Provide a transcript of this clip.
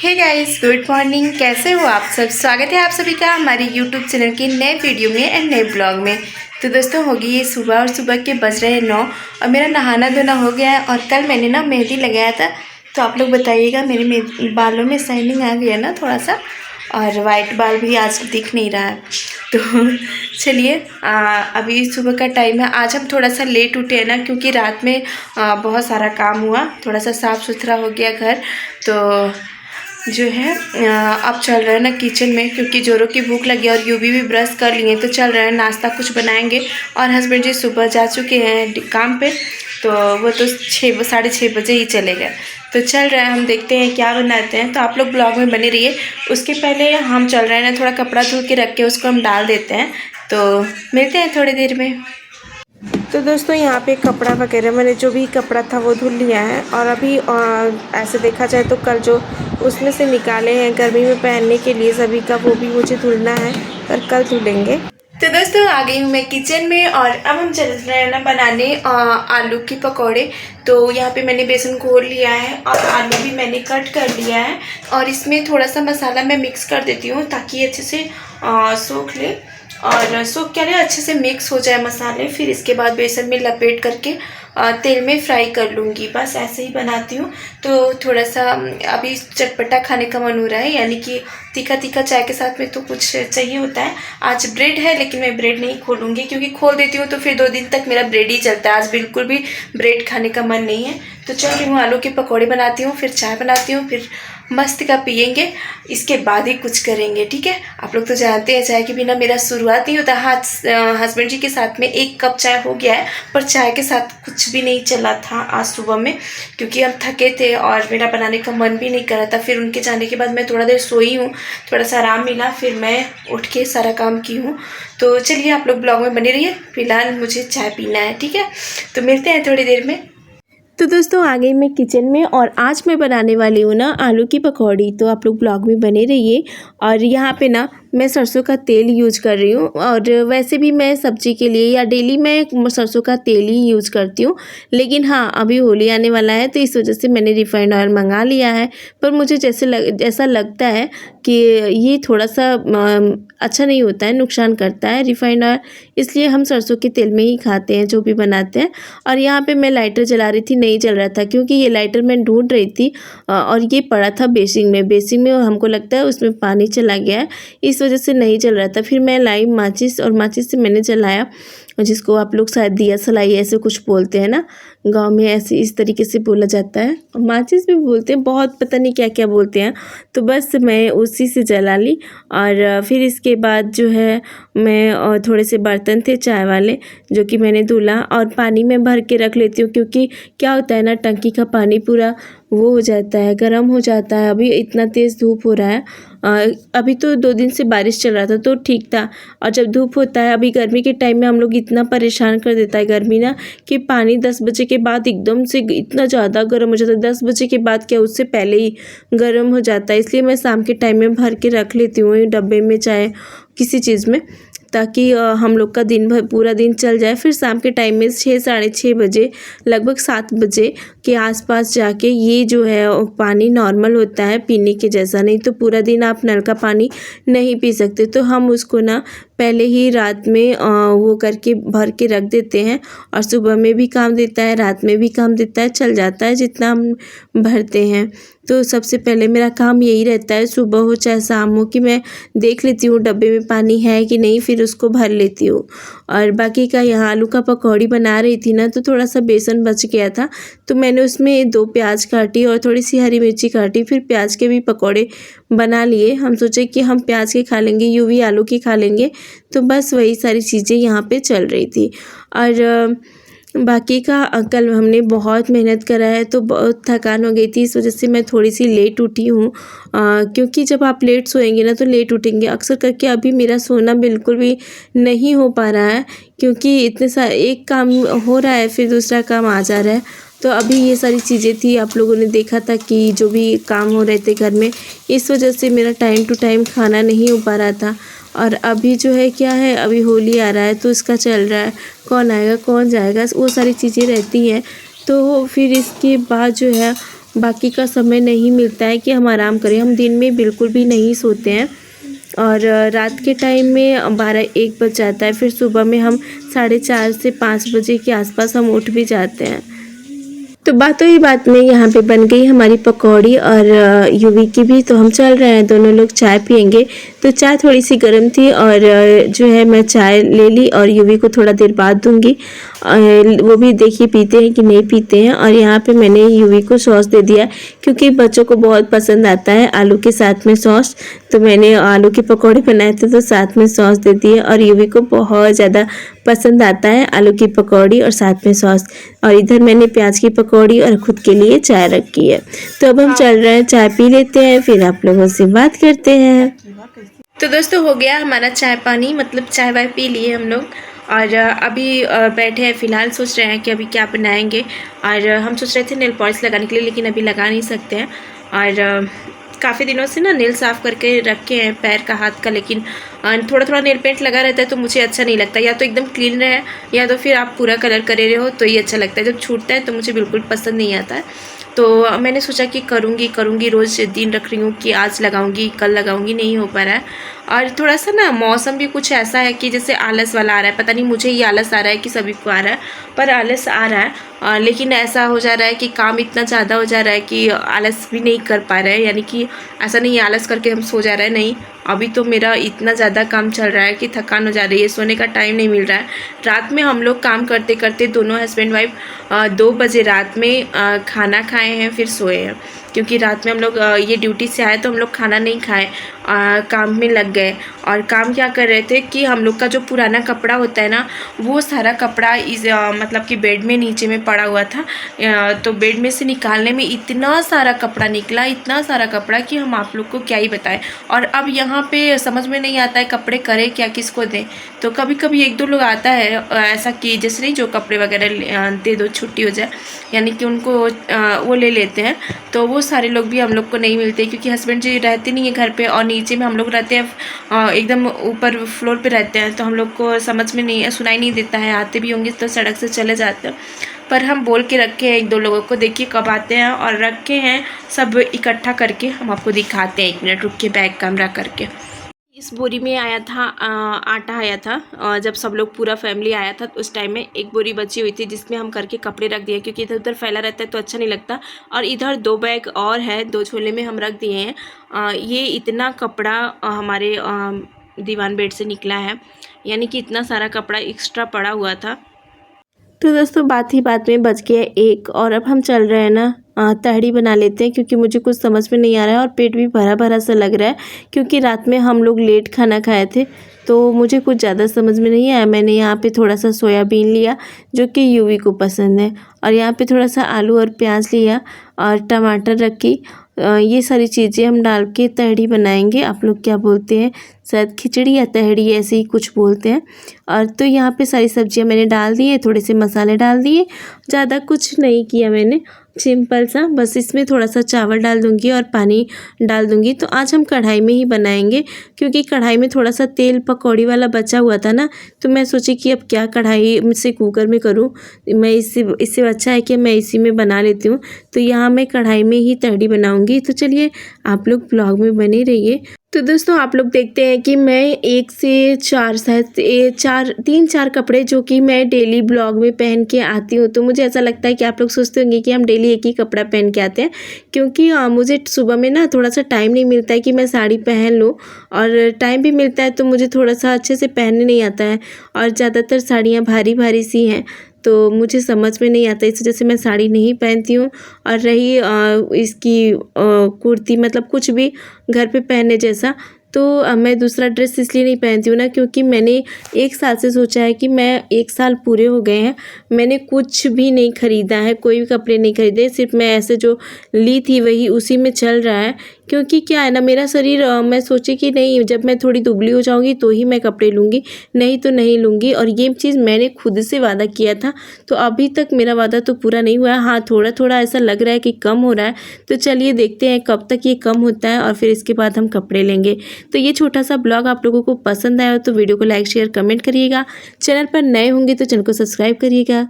Hey guys, good morning. कैसे हो आप सब? स्वागत है आप सभी का हमारे यूट्यूब चैनल के नए वीडियो में एंड नए ब्लॉग में। तो दोस्तों होगी ये सुबह और सुबह के बज रहे हैं 9 और मेरा नहाना धोना हो गया है। और कल मैंने ना मेहंदी लगाया था, तो आप लोग बताइएगा मेरे बालों में शाइनिंग आ गई है ना थोड़ा सा, और वाइट बाल भी आज दिख नहीं रहा है। तो चलिए अभी सुबह का टाइम है। आज हम थोड़ा सा लेट उठे हैं ना, क्योंकि रात में बहुत सारा काम हुआ, थोड़ा सा साफ़ सुथरा हो गया घर। तो जो है अब चल रहा है ना किचन में, क्योंकि जोरों की भूख लगी और यूवी भी ब्रश कर लिए, तो चल रहा है नाश्ता कुछ बनाएंगे। और हस्बैंड जी सुबह जा चुके हैं काम पे, तो वो तो 6-6:30 बजे ही चले गए। तो चल रहा है, हम देखते हैं क्या बनाते हैं। तो आप लोग ब्लॉग में बने रहिए। उसके पहले हम चल रहे हैं ना, थोड़ा कपड़ा धो के रख के उसको हम डाल देते हैं। तो मिलते हैं थोड़ी देर में। तो दोस्तों यहाँ पे कपड़ा वगैरह मैंने जो भी कपड़ा था वो धुल लिया है। और अभी ऐसे देखा जाए तो कल जो उसमें से निकाले हैं गर्मी में पहनने के लिए सभी का, वो भी मुझे धुलना है, पर कल धुलेंगे। तो दोस्तों आ गई हूँ मैं किचन में और अब हम चल रहे हैं ना बनाने आलू की पकौड़े। तो यहाँ पे मैंने बेसन घोल लिया है और आलू भी मैंने कट कर लिया है। और इसमें थोड़ा सा मसाला मैं मिक्स कर देती हूँ ताकि अच्छे से सोख ले और सूख क्या है, अच्छे से मिक्स हो जाए मसाले। फिर इसके बाद बेसन में लपेट करके तेल में फ्राई कर लूँगी। बस ऐसे ही बनाती हूँ। तो थोड़ा सा अभी चटपटा खाने का मन हो रहा है, यानी कि तीखा तीखा चाय के साथ में तो कुछ चाहिए होता है। आज ब्रेड है, लेकिन मैं ब्रेड नहीं खोलूँगी, क्योंकि खोल देती हूँ तो फिर 2 दिन तक मेरा ब्रेड ही चलता है। आज बिल्कुल भी ब्रेड खाने का मन नहीं है। तो चल रही हूँ, आलू के पकौड़े बनाती हूँ, फिर चाय बनाती हूँ, फिर मस्त का पियेंगे, इसके बाद ही कुछ करेंगे। ठीक है, आप लोग तो जानते हैं चाय के बिना मेरा शुरुआत नहीं होता। हाँ, हस्बैंड जी के साथ में 1 कप चाय हो गया है, पर चाय के साथ कुछ भी नहीं चला था आज सुबह में, क्योंकि हम थके थे और मेरा बनाने का मन भी नहीं कर रहा था। फिर उनके जाने के बाद मैं थोड़ा देर सोई हूँ, थोड़ा सा आराम मिला, फिर मैं उठ के सारा काम की हूँ। तो चलिए आप लोग ब्लॉग में बने रहिए। फिलहाल मुझे चाय पीना है। ठीक है, तो मिलते हैं थोड़ी देर में। तो दोस्तों आ गई मैं किचन में और आज मैं बनाने वाली हूँ ना आलू की पकौड़ी। तो आप लोग ब्लॉग में बने रहिए। और यहाँ पे ना मैं सरसों का तेल यूज कर रही हूँ, और वैसे भी मैं सब्जी के लिए या डेली मैं सरसों का तेल ही यूज करती हूँ। लेकिन हाँ, अभी होली आने वाला है तो इस वजह से मैंने रिफाइंड ऑयल मंगा लिया है। पर मुझे ऐसा लगता है कि ये थोड़ा सा अच्छा नहीं होता है, नुकसान करता है रिफाइंड ऑयल, इसलिए हम सरसों के तेल में ही खाते हैं जो भी बनाते हैं। और यहाँ पे मैं लाइटर जला रही थी, नहीं जल रहा था, क्योंकि ये लाइटर मैं ढूंढ रही थी और ये पड़ा था बेसिन में हमको लगता है उसमें पानी चला गया है, इस वजह से नहीं जल रहा था। फिर मैं लाई माचिस और माचिस से मैंने जलाया, जिसको आप लोग शायद दिया सलाई ऐसे कुछ बोलते हैं ना, गांव में ऐसे इस तरीके से बोला जाता है। माचिस भी बोलते हैं, बहुत पता नहीं क्या क्या बोलते हैं। तो बस मैं उसी से जला ली। और फिर इसके बाद जो है मैं थोड़े से बर्तन थे चाय वाले, जो कि मैंने धुला और पानी में भर के रख लेती हूँ, क्योंकि क्या होता है ना, टंकी का पानी पूरा वो हो जाता है, गर्म हो जाता है। अभी इतना तेज़ धूप हो रहा है, अभी तो 2 दिन से बारिश चल रहा था तो ठीक था। और जब धूप होता है, अभी गर्मी के टाइम में हम लोग इतना परेशान कर देता है गर्मी ना, कि पानी 10 बजे के बाद एकदम से इतना ज़्यादा गर्म हो जाता है। 10 बजे के बाद क्या, उससे पहले ही गर्म हो जाता है। इसलिए मैं शाम के टाइम में भर के रख लेती हूँ डब्बे में, चाहे किसी चीज़ में, ताकि हम लोग का दिन भर पूरा दिन चल जाए। फिर शाम के टाइम में 6-6:30 बजे, लगभग 7 बजे के आसपास जाके ये जो है पानी नॉर्मल होता है पीने के जैसा। नहीं तो पूरा दिन आप नल का पानी नहीं पी सकते। तो हम उसको ना पहले ही रात में वो करके भर के रख देते हैं, और सुबह में भी काम देता है, रात में भी काम देता है, चल जाता है जितना हम भरते हैं। तो सबसे पहले मेरा काम यही रहता है, सुबह हो चाहे शाम हो, कि मैं देख लेती हूँ डब्बे में पानी है कि नहीं, फिर उसको भर लेती हूँ। और बाकी का यहाँ आलू का पकौड़ी बना रही थी ना, तो थोड़ा सा बेसन बच गया था, तो मैंने उसमें 2 प्याज काटी और थोड़ी सी हरी मिर्ची काटी, फिर प्याज के भी पकौड़े बना लिए। हम सोचे कि हम प्याज के खा लेंगे, यूवी आलू की खा लेंगे। तो बस वही सारी चीज़ें यहाँ पे चल रही थी। और बाकी का कल हमने बहुत मेहनत करा है, तो बहुत थकान हो गई थी, इस वजह से मैं थोड़ी सी लेट उठी हूँ। क्योंकि जब आप लेट सोएंगे ना तो लेट उठेंगे अक्सर करके। अभी मेरा सोना बिल्कुल भी नहीं हो पा रहा है, क्योंकि एक काम हो रहा है फिर दूसरा काम आ जा रहा है। तो अभी ये सारी चीज़ें थी, आप लोगों ने देखा था कि जो भी काम हो रहे थे घर में, इस वजह से मेरा टाइम टू टाइम खाना नहीं हो पा रहा था। और अभी जो है क्या है, अभी होली आ रहा है तो इसका चल रहा है, कौन आएगा कौन जाएगा, वो सारी चीज़ें रहती हैं। तो फिर इसके बाद जो है बाकी का समय नहीं मिलता है कि हम आराम करें। हम दिन में बिल्कुल भी नहीं सोते हैं और रात के टाइम में 12-1 बज जाता है। फिर सुबह में हम 4:30 से 5 बजे के आसपास हम उठ भी जाते हैं। तो बातों ही बात में यहाँ पे बन गई हमारी पकौड़ी और यूवी की भी। तो हम चल रहे हैं, दोनों लोग चाय पियेंगे। तो चाय थोड़ी सी गर्म थी और जो है मैं चाय ले ली और यूवी को थोड़ा देर बाद दूंगी। वो भी देखिए पीते हैं कि नहीं पीते हैं। और यहाँ पे मैंने यूवी को सॉस दे दिया क्योंकि बच्चों को बहुत पसंद आता है आलू के साथ में सॉस। तो मैंने आलू के पकौड़े बनाए थे तो साथ में सॉस दे दिए और यूवी को बहुत ज़्यादा पसंद आता है आलू की पकौड़ी और साथ में सॉस। और इधर मैंने प्याज की पकौड़ी और खुद के लिए चाय रखी है। तो अब हम चल रहे हैं, चाय पी लेते हैं, फिर आप लोगों से बात करते हैं। तो दोस्तों हो गया हमारा चाय पानी, मतलब चाय वाय पी लिए हम लोग और अभी बैठे हैं। फ़िलहाल सोच रहे हैं कि अभी क्या बनाएंगे। और हम सोच रहे थे नेल पॉलिश लगाने के लिए, लेकिन अभी लगा नहीं सकते हैं। और काफ़ी दिनों से ना नेल साफ़ करके रखे हैं, पैर का, हाथ का, लेकिन थोड़ा थोड़ा नेल पेंट लगा रहता है तो मुझे अच्छा नहीं लगता। या तो एकदम क्लीन रहे या तो फिर आप पूरा कलर करे रहे हो तो ये अच्छा लगता है। जब छूटता है तो मुझे बिल्कुल पसंद नहीं आता है। तो मैंने सोचा कि करूँगी रोज़ दिन रख रही हूँ कि आज लगाऊंगी कल लगाऊंगी, नहीं हो पा रहा है। और थोड़ा सा ना मौसम भी कुछ ऐसा है कि जैसे आलस वाला आ रहा है। पता नहीं मुझे ही आलस आ रहा है कि सभी को आ रहा है, पर आलस आ रहा है। लेकिन ऐसा हो जा रहा है कि काम इतना ज़्यादा हो जा रहा है कि आलस भी नहीं कर पा रहे हैं। यानी कि ऐसा नहीं आलस करके हम सो जा रहे हैं, नहीं। अभी तो मेरा इतना ज़्यादा काम चल रहा है कि थकान हो जा रही है, सोने का टाइम नहीं मिल रहा है। रात में हम लोग काम करते करते दोनों हस्बैंड वाइफ 2 बजे रात में खाना खाए हैं, फिर सोए हैं। क्योंकि रात में हम लोग ये ड्यूटी से आए तो हम लोग खाना नहीं खाए, काम में लग गए। और काम क्या कर रहे थे कि हम लोग का जो पुराना कपड़ा होता है ना, वो सारा कपड़ा इस मतलब कि बेड में नीचे में पड़ा हुआ था। तो बेड में से निकालने में इतना सारा कपड़ा निकला, इतना सारा कपड़ा कि हम आप लोग को क्या ही बताएं। और अब यहाँ पे समझ में नहीं आता है कपड़े करें क्या, किसको दें। तो कभी कभी 1-2 लोग आता है ऐसा कि जैसे नहीं जो कपड़े वगैरह दे दो, छुट्टी हो जाए, यानी कि उनको वो ले लेते हैं। तो वो सारे लोग भी हम लोग को नहीं मिलते क्योंकि हस्बैंड जी रहते नहीं है घर पे और नीचे में हम लोग रहते हैं, एकदम ऊपर फ्लोर पे रहते हैं। तो हम लोग को समझ में नहीं, सुनाई नहीं देता है। आते भी होंगे तो सड़क से चले जाते हैं। पर हम बोल के रखे हैं 1-2 लोगों को, देखिए कब आते हैं। और रखे हैं सब इकट्ठा करके, हम आपको दिखाते हैं। 1 मिनट रुक के बैक कैमरा करके। इस बोरी में आया था आटा आया था, जब सब लोग पूरा फैमिली आया था तो उस टाइम में 1 बोरी बची हुई थी जिसमें हम करके कपड़े रख दिए, क्योंकि इधर उधर फैला रहता है तो अच्छा नहीं लगता। और इधर 2 बैग और है, 2 झोले में हम रख दिए हैं। ये इतना कपड़ा हमारे दीवान बेड से निकला है, यानी कि इतना सारा कपड़ा एक्स्ट्रा पड़ा हुआ था। तो दोस्तों बात ही बात में बज गया 1 और अब हम चल रहे हैं ना तहड़ी बना लेते हैं, क्योंकि मुझे कुछ समझ में नहीं आ रहा है और पेट भी भरा भरा सा लग रहा है। क्योंकि रात में हम लोग लेट खाना खाए थे तो मुझे कुछ ज़्यादा समझ में नहीं आया। मैंने यहाँ पे थोड़ा सा सोयाबीन लिया जो कि यूवी को पसंद है, और यहाँ पे थोड़ा सा आलू और प्याज लिया और टमाटर रखी। ये सारी चीज़ें हम डाल के तहड़ी बनाएंगे। आप लोग क्या बोलते हैं, शायद खिचड़ी या तहड़ी ऐसे ही कुछ बोलते हैं। और तो यहाँ पे सारी सब्जियां मैंने डाल दी है, थोड़े से मसाले डाल दिए, ज़्यादा कुछ नहीं किया मैंने, सिंपल सा। बस इसमें थोड़ा सा चावल डाल दूँगी और पानी डाल दूँगी। तो आज हम कढ़ाई में ही बनाएंगे क्योंकि कढ़ाई में थोड़ा सा तेल पकौड़ी वाला बचा हुआ था ना, तो मैं सोची कि अब क्या कढ़ाई से कुकर में करूँ, मैं इससे अच्छा है कि मैं इसी में बना लेती हूँ। तो यहाँ मैं कढ़ाई में ही तहड़ी बनाऊँगी। तो चलिए आप लोग ब्लॉग में बने रहिए। तो दोस्तों आप लोग देखते हैं कि मैं 1 से 4 शायद 3-4 कपड़े जो कि मैं डेली ब्लॉग में पहन के आती हूँ। तो मुझे ऐसा लगता है कि आप लोग सोचते होंगे कि हम डेली एक ही कपड़ा पहन के आते हैं, क्योंकि मुझे सुबह में ना थोड़ा सा टाइम नहीं मिलता है कि मैं साड़ी पहन लूँ, और टाइम भी मिलता है तो मुझे थोड़ा सा अच्छे से पहनने नहीं आता है। और ज़्यादातर साड़ियाँ भारी भारी सी हैं तो मुझे समझ में नहीं आता, इस वजह से मैं साड़ी नहीं पहनती हूँ। और रही इसकी कुर्ती, मतलब कुछ भी घर पे पहनने जैसा, तो मैं दूसरा ड्रेस इसलिए नहीं पहनती हूँ ना, क्योंकि मैंने 1 साल से सोचा है कि मैं 1 साल पूरे हो गए हैं, मैंने कुछ भी नहीं ख़रीदा है, कोई भी कपड़े नहीं ख़रीदे, सिर्फ मैं ऐसे जो ली थी वही उसी में चल रहा है। क्योंकि क्या है ना, मेरा शरीर, मैं सोची कि नहीं, जब मैं थोड़ी दुबली हो जाऊँगी तो ही मैं कपड़े लूँगी, नहीं तो नहीं लूँगी। और ये चीज़ मैंने खुद से वादा किया था, तो अभी तक मेरा वादा तो पूरा नहीं हुआ है। हाँ, थोड़ा थोड़ा ऐसा लग रहा है कि कम हो रहा है, तो चलिए देखते हैं कब तक ये कम होता है और फिर इसके बाद हम कपड़े लेंगे। तो ये छोटा सा ब्लॉग आप लोगों को पसंद आया हो तो वीडियो को लाइक शेयर कमेंट करिएगा। चैनल पर नए होंगे तो चैनल को सब्सक्राइब करिएगा।